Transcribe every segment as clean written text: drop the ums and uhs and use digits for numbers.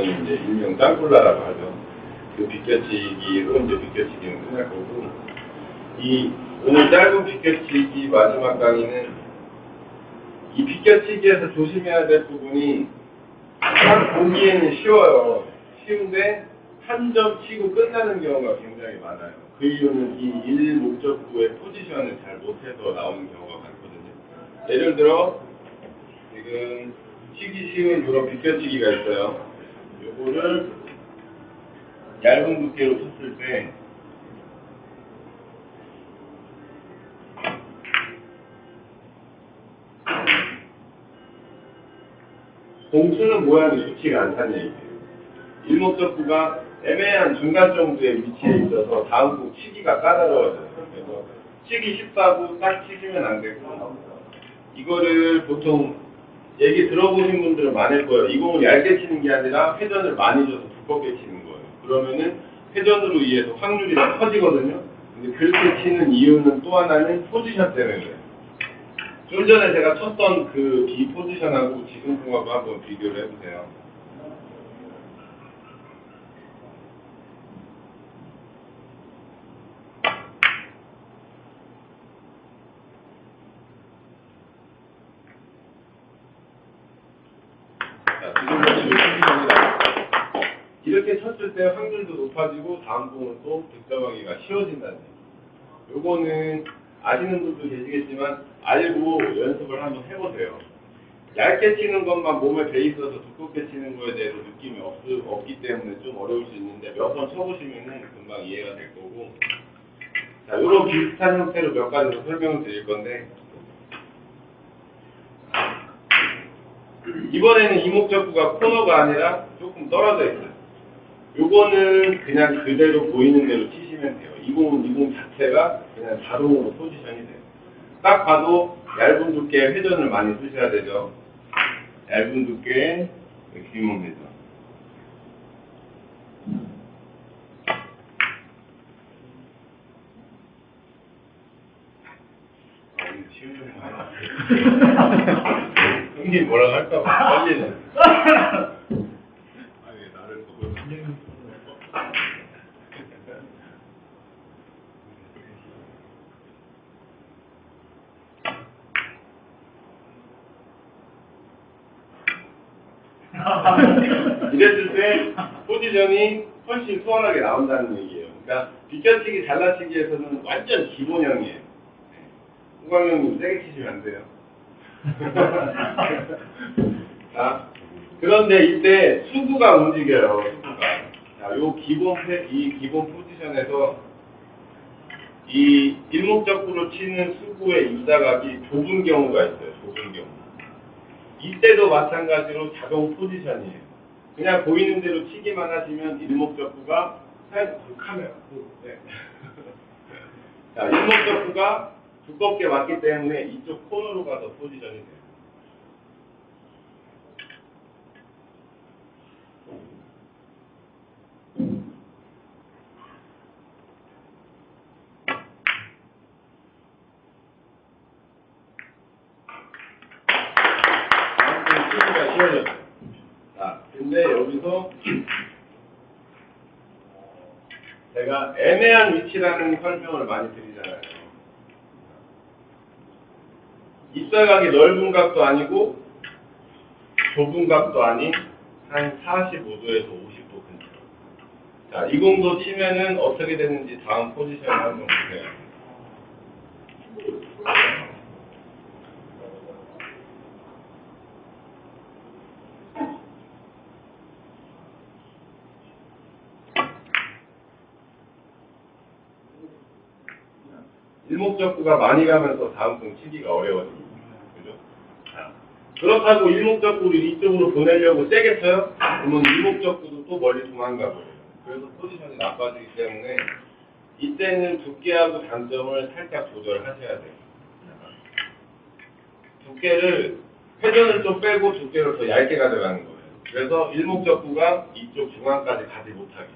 이거는 이제 일명 땅굴라라고 하죠. 그 비껴치기로 이제 비껴치기는 끝날 거고, 오늘 짧은 비껴치기 마지막 강의는 이 비껴치기에서 조심해야 될 부분이 딱 보기에는 쉬워요. 쉬운데 한 점 치고 끝나는 경우가 굉장히 많아요. 그 이유는 이 일목적구의 포지션을 잘 못해서 나오는 경우가 많거든요. 예를 들어 지금 치기 쉬운 그런 비껴치기가 있어요. 요거를 얇은 두께로 쳤을 때 공수는 모양이 좋지가 않다는 얘기예요. 일목적구가 애매한 중간 정도의 위치에 있어서 다음 공 치기가 까다로워져요. 그래서 치기 쉽다고 딱 치시면 안 되고, 이거를 보통 얘기 들어보신 분들은 많을 거예요. 이 공을 얇게 치는 게 아니라 회전을 많이 줘서 두껍게 치는 거예요. 그러면은 회전으로 인해서 확률이 더 커지거든요. 근데 그렇게 치는 이유는 또 하나는 포지션 때문에 그래요. 좀 전에 제가 쳤던 그 B 포지션하고 지금 공하고 한번 비교를 해보세요. 자, 지금 포지션이다. 이렇게 쳤을 때 확률도 높아지고 다음 공은 또 득점하기가 쉬워진다는 얘기예요. 요거는 아시는 분도 계시겠지만 알고 연습을 한번 해보세요. 얇게 치는 것만 몸에 배 있어서 두껍게 치는 거에 대해서 느낌이 없기 때문에 좀 어려울 수 있는데 몇 번 쳐보시면은 금방 이해가 될 거고, 자, 이런 비슷한 형태로 몇 가지 더 설명을 드릴 건데, 이번에는 이목적구가 코너가 아니라 조금 떨어져 있어요. 요거는 그냥 그대로 보이는 대로 치시면 돼요. 이 공 자체가 그냥 자동으로 포지션이 돼요. 딱 봐도 얇은 두께의 회전을 많이 쓰셔야 되죠. 얇은 두께의 maximum 회전. 쉬운 점 형님 뭐라고 할까봐 떨리네. 아니 나를 보고 이랬을 때 포지션이 훨씬 수월하게 나온다는 얘기예요. 그러니까 비껴치기 잘라치기에서는 완전 기본형이에요. 호광 형님 세게 치시면 안 돼요. 자, 그런데 이때 수구가 움직여요. 수구가. 자, 이 기본 포지션에서 이 일목적구로 치는 수구의 입사각이 좁은 경우가 있어요. 좁은 경우. 이때도 마찬가지로 자동 포지션이에요. 그냥 보이는 대로 치기만 하시면 일목적구가 카메라. 네. 자, 일목적구가 두껍게 왔기 때문에 이쪽 코너로 가서 포지션이 돼요. 치기가 쉬워졌어요. 자, 근데 여기서 제가 애매한 위치라는 설명을 많이 드리잖아요. 입사각이 넓은 각도 아니고 좁은 각도 아닌 한 45도에서 50도 근처. 자, 이 공도 치면은 어떻게 되는지 다음 포지션을 한번 보세요. 일목적구가 많이 가면서 다음 공 치기가 어려워집니다. 그죠? 자, 그렇다고 일목적구를 이쪽으로 보내려고 세게 쳐요? 그러면 일목적구도 또 멀리 도망가 버려요. 그래서 포지션이 나빠지기 때문에 이때는 두께하고 단점을 살짝 조절하셔야 돼요. 두께를 회전을 좀 빼고 두께를 더 얇게 가져가는 거예요. 그래서 일목적구가 이쪽 중앙까지 가지 못하게.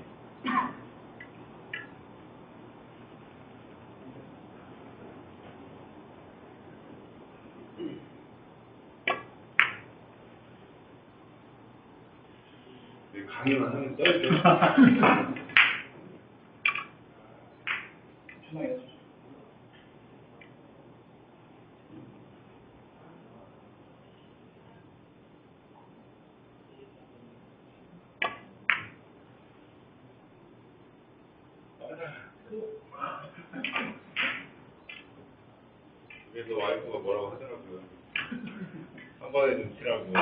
강의만 하면 쩔죠. 편하게 해주죠. 그래서 와이프가 뭐라고 하더라고요. 한 번에 좀 치라고.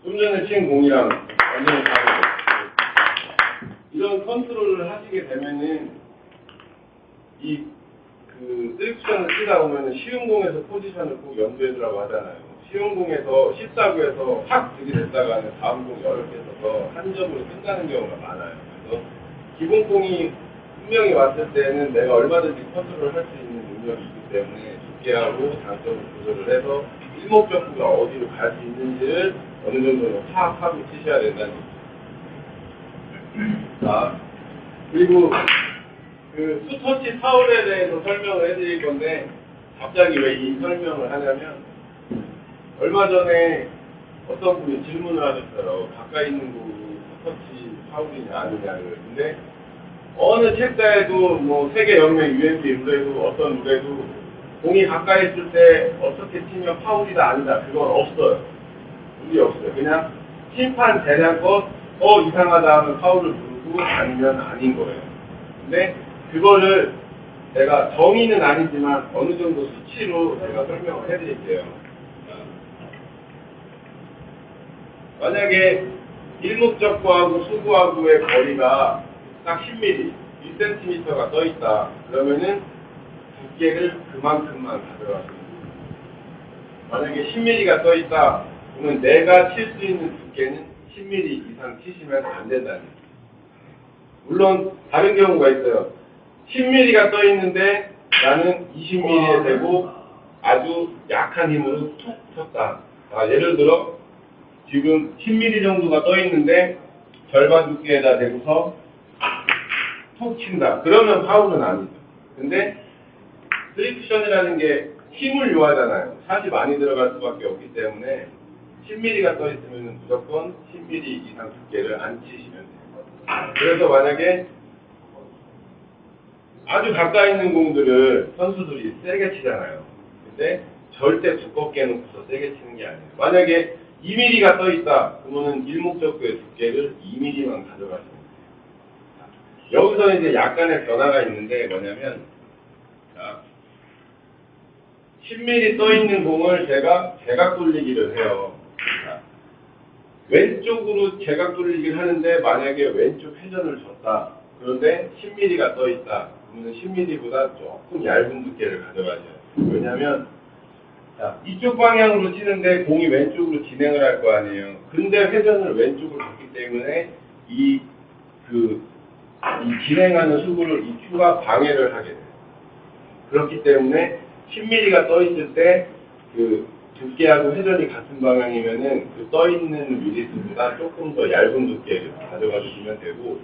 좀 전에 친 공이랑 완전히 다르죠. 이런 컨트롤을 하시게 되면은 셀렉션을 쓰다 보면은 쉬운 공에서 포지션을 꼭 염두에 두라고 하잖아요. 쉬운 공에서 14구에서 확 들이댔다가는 다음 공이 어렵게 써서 한 점으로 끝나는 경우가 많아요. 그래서 기본 공이 분명히 왔을 때는 내가 얼마든지 컨트롤 할 수 있는 능력이 있기 때문에 두께하고 장점을 조절을 해서 일목적구가 어디로 갈 수 있는지를 어느 정도는 파악하고 치셔야 된다는 얘기죠. 자, 그리고 투터치 파울에 대해서 설명을 해드릴 건데 갑자기 왜 이 설명을 하냐면 얼마 전에 어떤 분이 질문을 하셨어요. 가까이 있는 공이 투터치 파울이냐 아니냐를. 근데 어느 책자에도 뭐 세계연맹 UMP 룰에도 어떤 룰에도 공이 가까이 있을 때 어떻게 치면 파울이다 아니다 그건 없어요. 룰이 없어요. 그냥 심판 대량껏 이상하다 하면 파울을 부르고 아니면 아닌 거예요. 근데 그거를 내가 정의는 아니지만 어느 정도 수치로 제가 설명을 해드릴게요. 만약에 일목적구하고 수구하고의 거리가 딱 10mm, 1cm가 떠있다. 그러면은 두께를 그만큼만 가져가시면 됩니다. 만약에 10mm가 떠있다. 그러면 내가 칠 수 있는 두께는 10mm 이상 치시면 안 된다는 거예요. 물론 다른 경우가 있어요. 10mm가 떠 있는데 나는 20mm에 대고 아주 약한 힘으로 툭 쳤다. 예를 들어 지금 10mm 정도가 떠 있는데 절반 두께에다 대고서 툭 친다. 그러면 파울은 아니죠. 근데 프릭션이라는 게 힘을 요하잖아요. 샷이 많이 들어갈 수밖에 없기 때문에 10mm가 떠 있으면 무조건 10mm 이상 두께를 안 치시면 돼요. 그래서 만약에 아주 가까이 있는 공들을 선수들이 세게 치잖아요. 근데 절대 두껍게 해놓고서 세게 치는 게 아니에요. 만약에 2mm가 떠 있다. 그러면은 일목적구의 두께를 2mm만 가져가시면 돼요. 여기서 이제 약간의 변화가 있는데 뭐냐면, 자, 10mm 떠 있는 공을 제가 제각 돌리기를 해요. 자, 왼쪽으로 제각 돌리기를 하는데 만약에 왼쪽 회전을 줬다. 그런데 10mm가 떠 있다. 그러면 10mm보다 조금 얇은 두께를 가져가셔야 돼요. 왜냐하면 자, 이쪽 방향으로 치는데 공이 왼쪽으로 진행을 할 거 아니에요. 근데 회전을 왼쪽으로 줬기 때문에 이 진행하는 수구를 이 큐가 방해를 하게 돼요. 그렇기 때문에 10mm가 떠 있을 때 두께하고 회전이 같은 방향이면은 떠 있는 미리수보다 조금 더 얇은 두께를 가져가 주시면 되고,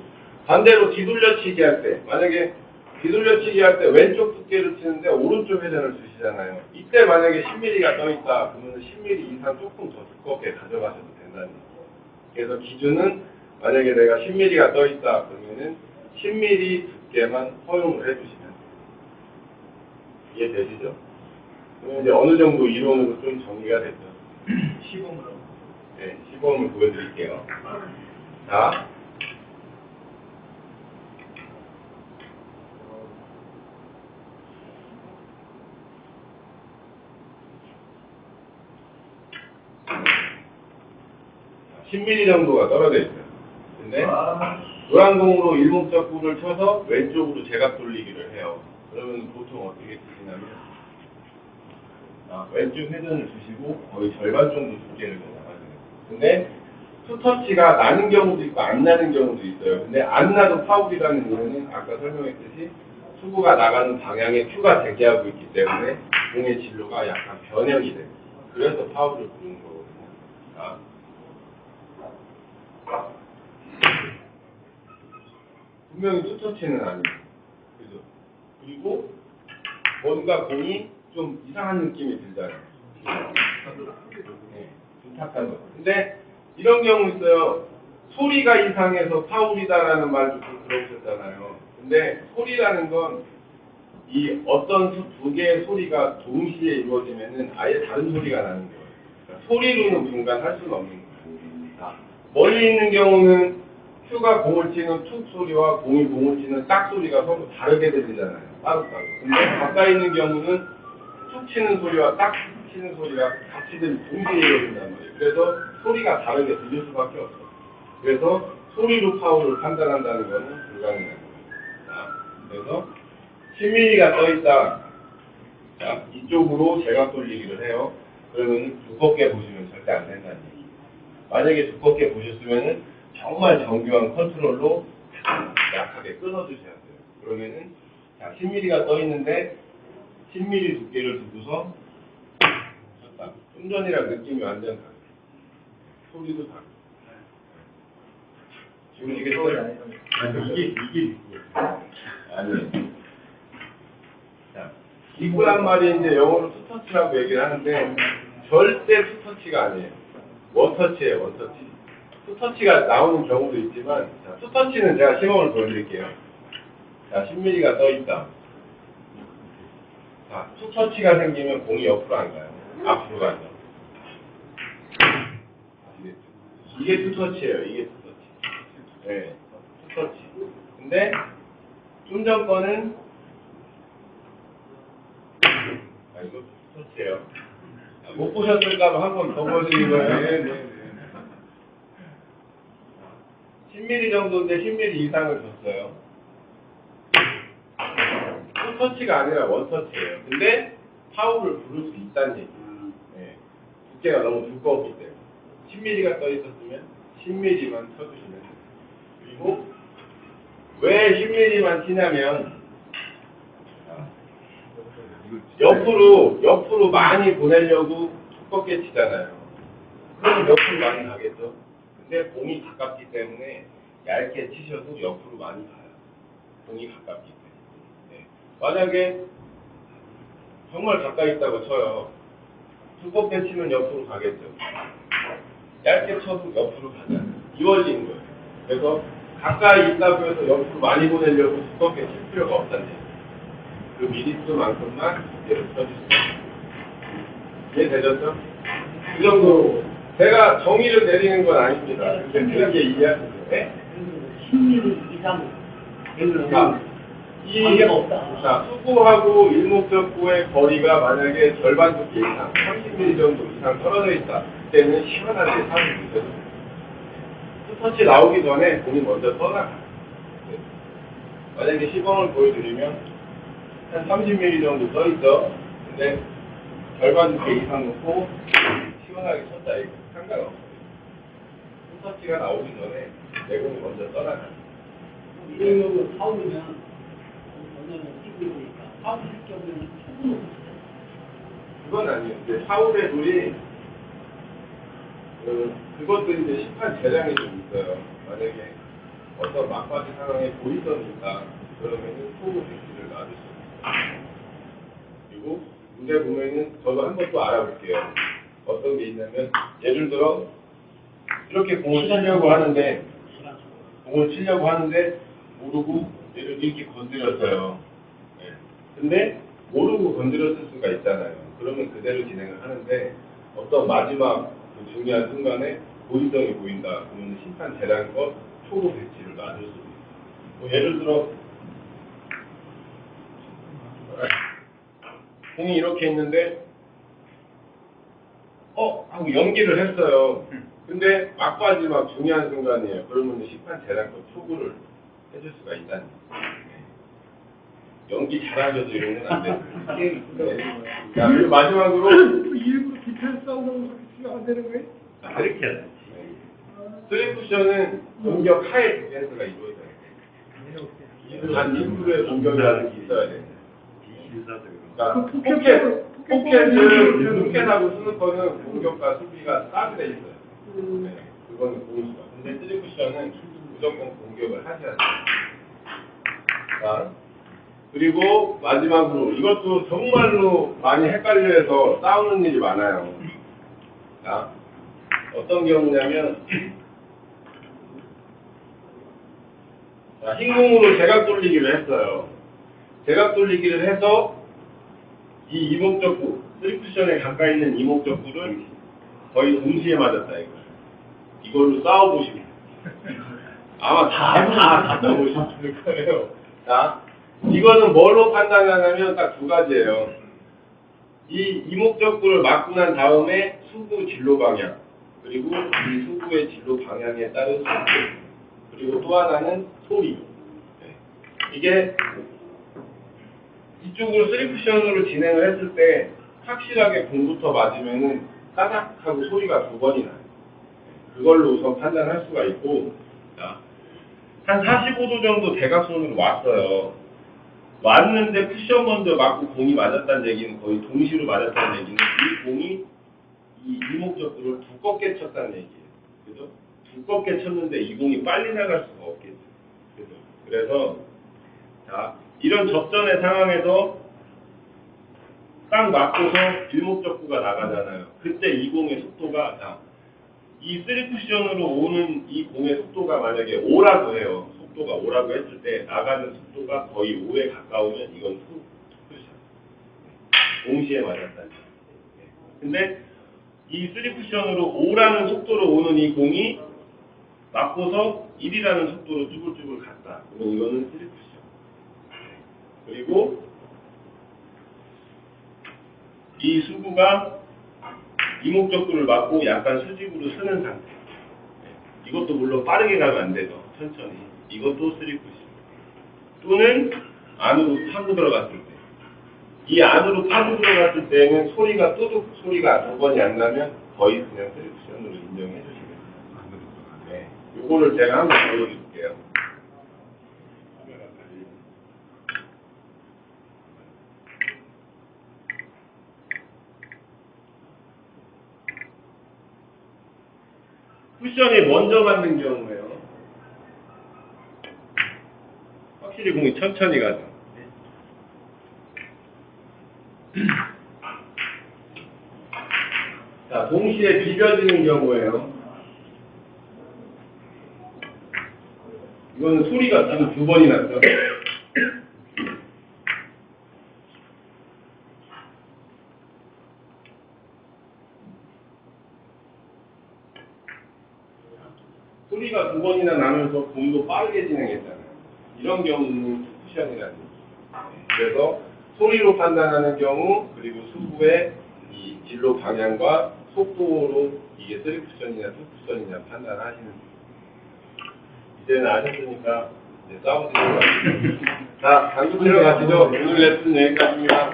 반대로 뒤돌려치기 할 때, 만약에 뒤돌려치기 할 때 왼쪽 두께를 치는데 오른쪽 회전을 주시잖아요. 이때 만약에 10mm가 떠 있다, 그러면 10mm 이상 조금 더 두껍게 가져가셔도 된다는 거예요. 그래서 기준은 만약에 내가 10mm가 떠 있다, 그러면은 10mm 두께만 허용을 해주시면 돼요. 이해되시죠? 그럼 이제 어느 정도 이론으로 좀 정리가 됐죠. 시범으로. 네, 시범을 보여드릴게요. 자, (10mm) 정도가 떨어져 있어요. 근데 노란 공으로 일목적구를 쳐서 왼쪽으로 제각 돌리기를 해요. 그러면 보통 어떻게 치시냐면 왼쪽 회전을 주시고 거의 절반 정도 두께를 나가세요. 근데 투터치가 나는 경우도 있고 안 나는 경우도 있어요. 근데 안 나도 파울이라는 이유는 아까 설명했듯이 수구가 나가는 방향에 큐가 대기하고 있기 때문에 공의 진로가 약간 변형이 돼요. 그래서 파울을 부르는 거거든요. 분명히 투터치는 아니에요. 그죠? 그리고 뭔가 공이 좀 이상한 느낌이 들잖아요. 네, 좀 탁한 거. 근데 이런 경우 있어요. 소리가 이상해서 파울이다라는 말도 좀 들어보셨잖아요. 근데 소리라는 건 이 어떤 두 개의 소리가 동시에 이루어지면은 아예 다른 소리가 나는 거예요. 그러니까 소리로는 분간할 수는 없는 거예요. 자, 멀리 있는 경우는 큐가 공을 치는 툭 소리와 공이 공을 치는 딱 소리가 서로 다르게 들리잖아요. 따로따로. 근데 가까이 있는 경우는 툭 치는 소리와 딱 치는 소리가 같이 동시에 이루어진단 말이에요. 그래서 소리가 다르게 들릴 수밖에 없어요. 그래서 소리로 파울을 판단한다는 것은 불가능한 거예요. 자, 그래서 10mm가 떠있다. 자, 이쪽으로 제각 돌리기를 해요. 그러면 두껍게 보시면 절대 안 된다는 얘기예요. 만약에 두껍게 보셨으면은 정말 정교한 컨트롤로 약하게 끊어주셔야 돼요. 그러면은 자, 10mm가 떠있는데 10mm 두께를 두고서 쳤다. 좀 전이랑 느낌이 완전 다르죠. 소리도 다르고. 지금 이게 이게 아니에요. 자, 리그란 말이 이제 영어로 투터치라고 얘기를 하는데 절대 투터치가 아니에요. 원터치예요, 원터치. 투터치가 나오는 경우도 있지만 자, 투터치는 제가 시범을 보여드릴게요. 자, 10mm가 떠있다. 자, 투터치가 생기면 공이 옆으로 안 가요. 앞으로 가죠. 이게 투터치예요, 이게 투터치. 네, 투터치. 근데 좀 전 거는 이거 투터치예요. 못 보셨을까봐 한 번 더 보여드린 거예요. 네. 10mm 정도인데 10mm 이상을 줬어요. 투터치가 아니라 원터치예요. 근데 파울을 부를 수 있다는 얘기예요. 네. 두께가 너무 두꺼웠기 때문에 10mm가 떠 있었으면 10mm만 쳐주시면 돼요. 그리고 왜 10mm만 치냐면 옆으로 많이 보내려고 두껍게 치잖아요. 그럼 옆으로 많이 가겠죠. 근데 공이 가깝기 때문에 얇게 치셔도 옆으로 많이 가요. 공이 가깝기 때문에. 네. 만약에 정말 가까이 있다고 쳐요. 두껍게 치면 옆으로 가겠죠. 얇게 쳐도 옆으로 가잖아요. 이원리인 거예요. 그래서 가까이 있다고 해서 옆으로 많이 보내려고 두껍게 칠 필요가 없다는 얘기예요. 그 미리수만큼만 두께를 쳐주세요. 이해되셨죠? 그 정도. 제가 정의를 내리는 건 아닙니다. 근데 그렇게 이해하시면 돼요. 10mm 이상 되면 관계가 없다. 자, 수구하고 일목적구의 거리가 만약에 절반 두께 이상, 30mm 정도 이상 떨어져 있다. 그때는 시원하게 사는 주세요. 투터치 나오기 전에 공이 먼저 떠나가요. 네. 만약에 시범을 보여드리면 한 30mm 정도 떠있죠. 근데 절반 두께 이상 놓고 시원하게 쳤다 이거 상관없어요. 투터치가 나오기 전에 내공이 먼저 떠나가요. 이런 경우 파울이면 원래는 뛰고 있으니까 파울 할 경우에는 초구는 없어요. 그건 아니에요. 근데 파울의 룰이 그것도 이제 심판 재량이 좀 있어요. 만약에 어떤 막바지 상황에 보이점이 있다. 그러면은 초구 배치를 놔줄 수 있어요. 그리고 문제 보면은 저도 한 번 또 알아볼게요. 어떤 게 있냐면 예를 들어 이렇게 공을 치려고 하는데 모르고 얘를 이렇게 건드렸어요. 네. 근데 모르고 건드렸을 수가 있잖아요. 그러면 그대로 진행을 하는데 어떤 마지막 그 중요한 순간에 고의성이 보인다. 그러면 심판 재량껏 초구 배치를 놔줄 수도 있어요. 뭐 예를 들어 공이 이렇게 있는데 하고 연기를 했어요. 근데 막바지 막 중요한 순간이에요. 그러면 심판 재량껏 초구를 해줄 수가 있다는 거예요. 연기 잘하셔도 이런 건 안 돼요. 네. 자, 그리고 마지막으로 일부러 디펜스 싸움하고 그렇게 안 되는 거예요? 그렇게 해야지. 스리 쿠션은 공격 하에 디펜스가 이루어져요. 단 2%의 공격이라는 게 있어야 돼요. 그러니까 포켓하고 스누퍼는 공격과 수비가 따로 돼 있어요. 네. 그거는 공수가. 근데 쓰리 쿠션은 무조건 공격을 하셔야 돼요. 자, 그리고 마지막으로 이것도 정말로 많이 헷갈려해서 싸우는 일이 많아요. 자, 어떤 경우냐면 자, 흰 공으로 제각 돌리기를 했어요. 제각 돌리기를 해서 이 이목적구, 쓰리 쿠션에 가까이 있는 이목적구를 거의 동시에 맞았다 이거예요. 이걸로 싸워보시고 아마 다 싸워보실 거예요. 자, 이거는 뭘로 판단하냐면 딱 두 가지예요. 이 이목적구를 맞고 난 다음에 수구 진로 방향, 그리고 이 수구의 진로 방향에 따른 속도, 그리고 또 하나는 소리. 네. 이게 이쪽으로 쓰리 쿠션으로 진행을 했을 때 확실하게 공부터 맞으면은 따닥하고 소리가 두 번이 나요. 그걸로 우선 판단할 수가 있고, 자, 한 45도 정도 대각선으로 왔어요. 왔는데 쿠션 먼저 맞고 공이 맞았다는 얘기는 거의 동시로 맞았다는 얘기는 이 공이 이 이목적구를 두껍게 쳤다는 얘기예요. 그죠? 두껍게 쳤는데 이 공이 빨리 나갈 수가 없겠죠. 그죠? 그래서 자, 이런 접전의 상황에서 딱 맞고서 뒷목적구가 나가잖아요. 그때 이 공의 속도가 자, 이 쓰리 쿠션으로 오는 이 공의 속도가 만약에 5라고 해요. 속도가 5라고 했을 때 나가는 속도가 거의 5에 가까우면 이건 투 쿠션. 동시에 맞았다는 얘기예요. 근데 이 쓰리 쿠션으로 5라는 속도로 오는 이 공이 맞고서 1이라는 속도로 쭈글쭈글 갔다. 그러면 이거는 쓰리 쿠션. 그리고 이 수구가 이목적구를 맞고 약간 수직으로 쓰는 상태. 이것도 물론 빠르게 가면 안 되죠. 천천히. 이것도 쓰리 쿠션. 또는 안으로 파고 들어갔을 때. 이 안으로 파고 들어갔을 때는 소리가 뚜둑 소리가 두 번이 안 나면 거의 그냥 쓰리 쿠션으로 인정해 주시겠습니다. 네. 요거를 제가 한번 보여드릴게요. 쿠션이 먼저 맞는 경우에요. 확실히 공이 천천히 가죠. 자, 동시에 비벼지는 경우에요. 이거는 소리가 지금 두 번이 났죠. 소리가 두 번이나 나면서 공도 빠르게 진행했잖아요. 이런 경우는 투쿠션이라는 얘기예요. 그래서 소리로 판단하는 경우, 그리고 수구의 이 진로 방향과 속도로 이게 쓰리 쿠션이냐 투쿠션이냐 판단하시는 거예요. 이제는 아셨으니까 이제 싸우시는 거 같아요. 자, 당구 들어가시죠. 오늘 레슨 여기까지입니다.